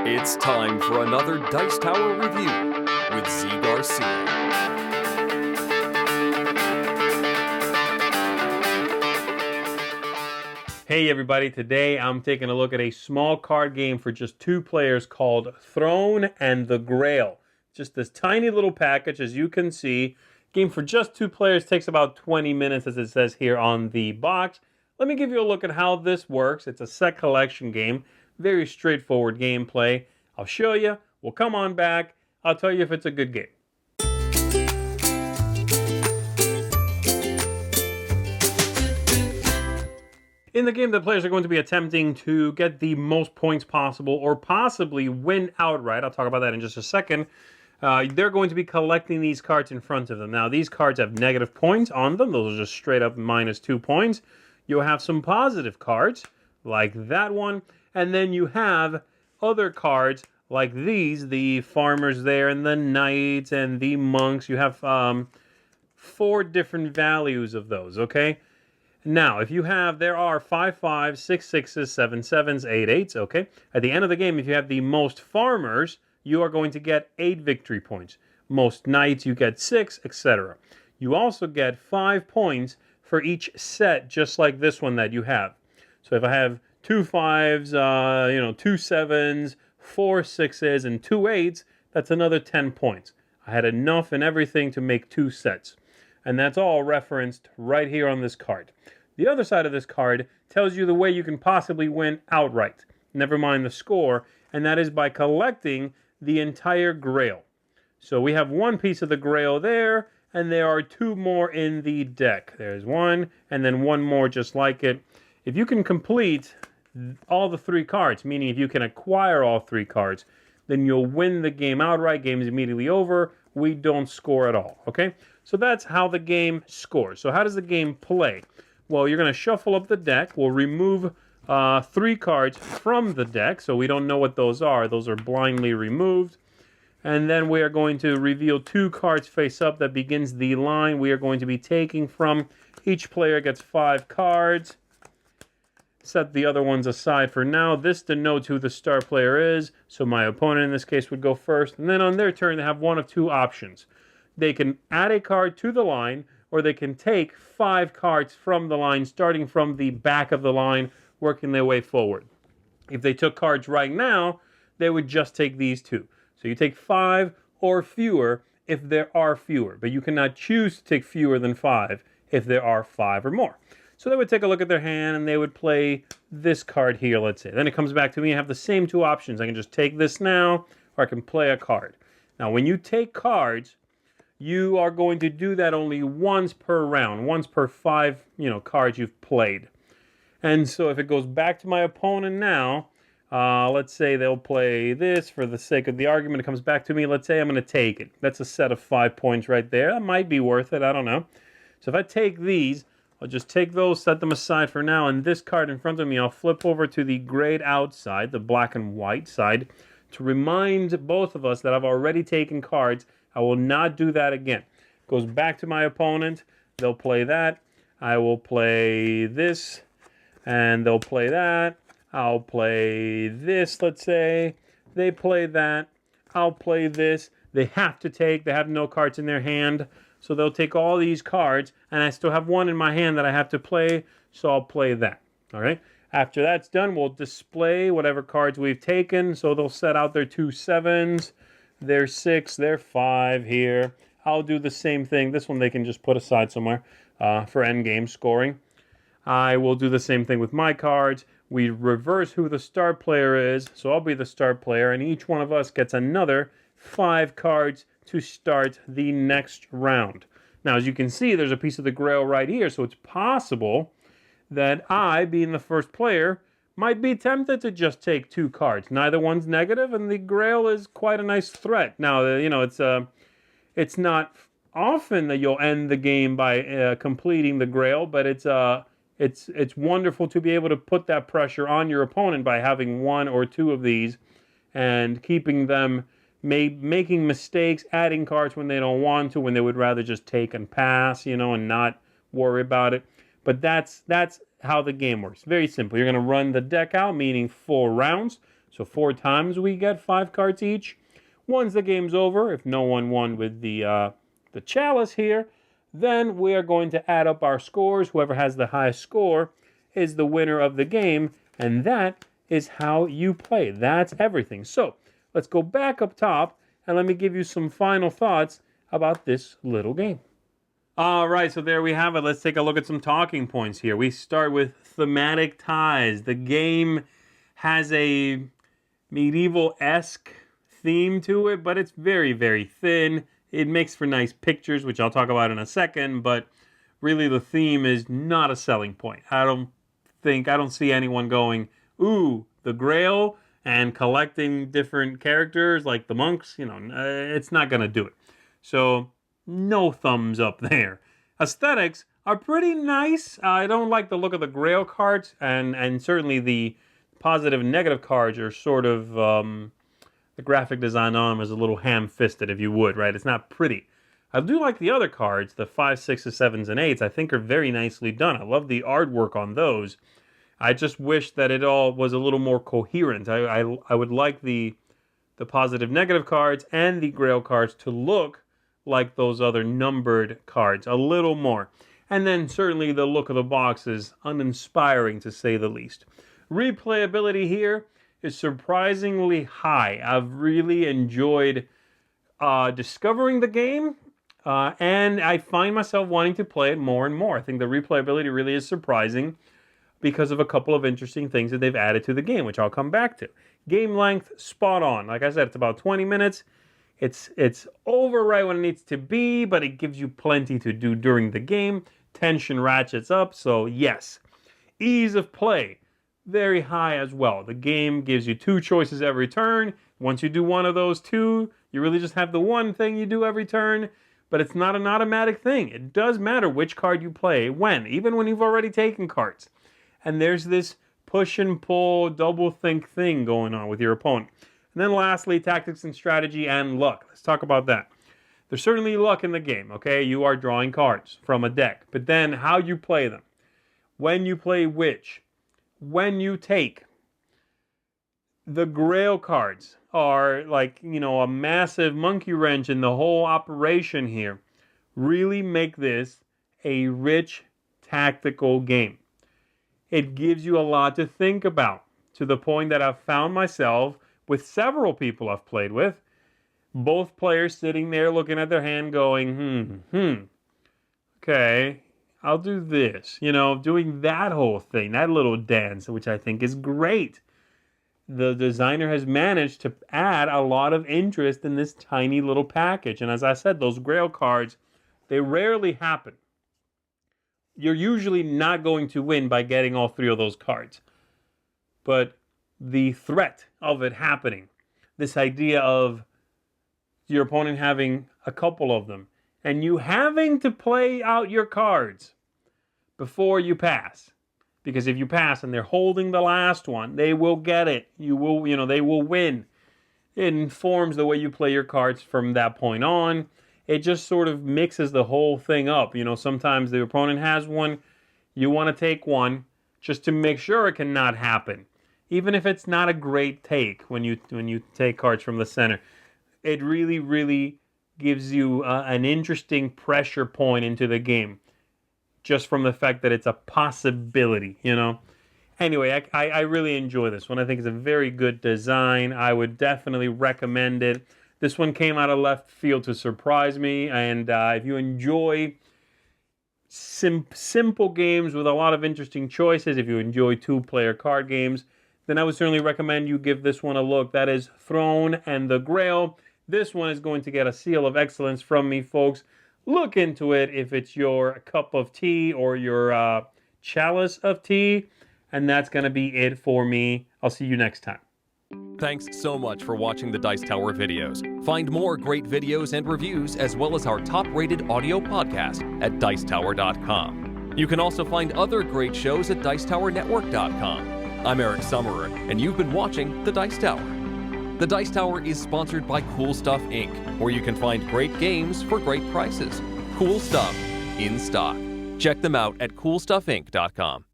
It's time for another Dice Tower review with Z. Garcia. Hey everybody, today I'm taking a look at a small card game for just 2 players called Throne and the Grail. Just this tiny little package, as you can see. Game for just 2 players, takes about 20 minutes as it says here on the box. Let me give you a look at how this works. It's a set collection game, very straightforward gameplay. I'll show you, we'll come on back, I'll tell you if it's a good game. In the game, the players are going to be attempting to get the most points possible or possibly win outright. I'll talk about that in just a second. They're going to be collecting these cards in front of them. Now, these cards have negative points on them. Those are just straight up -2 points. You'll have some positive cards, like that one. And then you have other cards like these, the farmers there and the knights and the monks. You have 4 different values of those, okay? Now, if you have, there are 5 5s, 6 6s, 7 7s, 8 8s, okay? At the end of the game, if you have the most farmers, you are going to get 8 victory points. Most knights, you get 6, etc. You also get 5 points for each set, just like this one that you have. So if I have 2 5s, 2 7s, 4 6s, and 2 8s, that's another 10 points. I had enough and everything to make 2 sets. And that's all referenced right here on this card. The other side of this card tells you the way you can possibly win outright, never mind the score, and that is by collecting the entire Grail. So we have 1 piece of the Grail there, and there are 2 more in the deck. There's 1, and then 1 more just like it. If you can complete all the 3 cards, meaning if you can acquire all 3 cards, then you'll win the game outright. Game is immediately over. We don't score at all, okay? So that's how the game scores. So how does the game play? Well, you're going to shuffle up the deck. We'll remove 3 cards from the deck, so we don't know what those are. Those are blindly removed. And then we are going to reveal 2 cards face up that begins the line we are going to be taking from. Each player gets 5 cards. Set the other ones aside for now. This denotes who the star player is, so my opponent in this case would go first. And then on their turn, they have one of 2 options. They can add a card to the line, or they can take 5 cards from the line, starting from the back of the line, working their way forward. If they took cards right now, they would just take these 2. So you take 5 or fewer if there are fewer, but you cannot choose to take fewer than 5 if there are 5 or more. So they would take a look at their hand and they would play this card here, let's say. Then it comes back to me. I have the same 2 options. I can just take this now, or I can play a card. Now, when you take cards, you are going to do that only once per round, once per 5, cards you've played. And so if it goes back to my opponent now, let's say they'll play this for the sake of the argument. It comes back to me. Let's say I'm going to take it. That's a set of 5 points right there. That might be worth it. I don't know. So if I take these, I'll just take those, set them aside for now, and this card in front of me, I'll flip over to the grayed out side, the black and white side, to remind both of us that I've already taken cards. I will not do that again. Goes back to my opponent. They'll play that. I will play this, and they'll play that. I'll play this, let's say. They play that. I'll play this. They have to take. They have no cards in their hand. So they'll take all these cards, and I still have 1 in my hand that I have to play, so I'll play that. All right? After that's done, we'll display whatever cards we've taken. So they'll set out their 2 7s, their 6, their 5 here. I'll do the same thing. This one they can just put aside somewhere for endgame scoring. I will do the same thing with my cards. We reverse who the star player is, so I'll be the star player, and each one of us gets another 5 cards to start the next round. Now, as you can see, there's a piece of the Grail right here, so it's possible that I, being the first player, might be tempted to just take 2 cards. Neither one's negative, and the Grail is quite a nice threat. Now, it's not often that you'll end the game by completing the Grail, but it's wonderful to be able to put that pressure on your opponent by having 1 or 2 of these and keeping them making mistakes, adding cards when they don't want to, when they would rather just take and pass, and not worry about it. But that's how the game works. Very simple. You're going to run the deck out, meaning 4 rounds. So 4 times we get 5 cards each. Once the game's over, if no one won with the chalice here, then we are going to add up our scores. Whoever has the highest score is the winner of the game, and that is how you play. That's everything. So let's go back up top, and let me give you some final thoughts about this little game. All right, so there we have it. Let's take a look at some talking points here. We start with thematic ties. The game has a medieval-esque theme to it, but it's very, very thin. It makes for nice pictures, which I'll talk about in a second, but really the theme is not a selling point. I don't see anyone going, ooh, the Grail and collecting different characters like the monks, it's not going to do it. So no thumbs up there. Aesthetics are pretty nice. I don't like the look of the Grail cards, and certainly the positive and negative cards are sort of, the graphic design on them is a little ham-fisted, if you would, right? It's not pretty. I do like the other cards, the 5s, 6s, 7s, and 8s. I think are very nicely done. I love the artwork on those. I just wish that it all was a little more coherent. I would like the positive, negative cards and the Grail cards to look like those other numbered cards a little more. And then certainly the look of the box is uninspiring, to say the least. Replayability here is surprisingly high. I've really enjoyed discovering the game, and I find myself wanting to play it more and more. I think the replayability really is surprising because of a couple of interesting things that they've added to the game, which I'll come back to. Game length, spot on. Like I said, it's about 20 minutes. It's over right when it needs to be, but it gives you plenty to do during the game. Tension ratchets up, so yes. Ease of play, very high as well. The game gives you 2 choices every turn. Once you do one of those 2, you really just have the one thing you do every turn, but it's not an automatic thing. It does matter which card you play when, even when you've already taken cards. And there's this push and pull, double think thing going on with your opponent. And then lastly, tactics and strategy and luck. Let's talk about that. There's certainly luck in the game, okay? You are drawing cards from a deck. But then how you play them, when you play which, when you take. The Grail cards are like, a massive monkey wrench in the whole operation here. Really make this a rich tactical game. It gives you a lot to think about, to the point that I've found myself with several people I've played with, both players sitting there looking at their hand going, okay, I'll do this. Doing that whole thing, that little dance, which I think is great. The designer has managed to add a lot of interest in this tiny little package. And as I said, those Grail cards, they rarely happen. You're usually not going to win by getting all 3 of those cards. But the threat of it happening, this idea of your opponent having a couple of them, and you having to play out your cards before you pass. Because if you pass and they're holding the last one, they will get it. They will win. It informs the way you play your cards from that point on. It just sort of mixes the whole thing up. Sometimes the opponent has one, you want to take one just to make sure it cannot happen. Even if it's not a great take when you take cards from the center. It really, really gives you an interesting pressure point into the game. Just from the fact that it's a possibility, Anyway, I really enjoy this one. I think it's a very good design. I would definitely recommend it. This one came out of left field to surprise me. And if you enjoy simple games with a lot of interesting choices, if you enjoy 2-player card games, then I would certainly recommend you give this one a look. That is Throne and the Grail. This one is going to get a seal of excellence from me, folks. Look into it if it's your cup of tea or your chalice of tea. And that's going to be it for me. I'll see you next time. Thanks so much for watching the Dice Tower videos. Find more great videos and reviews, as well as our top-rated audio podcast at Dicetower.com. You can also find other great shows at Dicetowernetwork.com. I'm Eric Summerer, and you've been watching The Dice Tower. The Dice Tower is sponsored by Cool Stuff Inc., where you can find great games for great prices. Cool stuff in stock. Check them out at CoolStuffInc.com.